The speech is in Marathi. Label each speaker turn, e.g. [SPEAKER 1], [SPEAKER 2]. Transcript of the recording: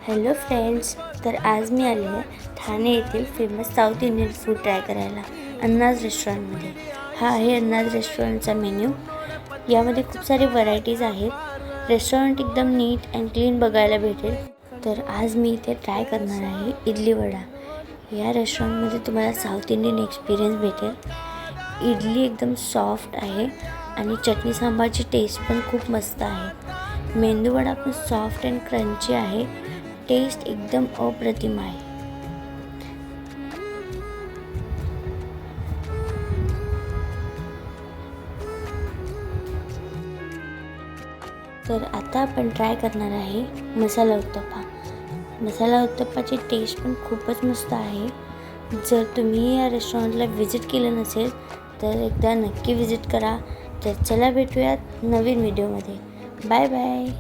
[SPEAKER 1] हॅलो फ्रेंड्स, तर आज मी आले आहे ठाणे येथील famous south Indian food try करायला अन्नाज रेस्टॉरंटमध्ये. हा आहे अन्नाज रेस्टॉरंटचा मेन्यू. यामध्ये खूप सारे व्हरायटीज आहेत. रेस्टॉरंट एकदम नीट अँड क्लीन बघायला भेटेल. तर आज मी इथे ट्राय करणार आहे इडली वडा. या रेस्टॉरंटमध्ये तुम्हाला साऊथ इंडियन एक्सपिरियन्स भेटेल. इडली एकदम सॉफ्ट आहे आणि चटणी सांबारची टेस्ट पण खूप मस्त आहे. मेंदू वडा पण सॉफ्ट अँड क्रंची आहे. टेस्ट एकदम अप्रतिम आहे. तर आता आपण ट्राय करणार आहे मसाला उत्तप्पा. मसाला उत्तप्पाची टेस्ट पण खूपच मस्त आहे. जर तुम्ही या रेस्टॉरंटला व्हिजिट केलं नसेल तर एकदा नक्की व्हिजिट करा. तर चला भेटूयात नवीन व्हिडिओमध्ये. Bye bye.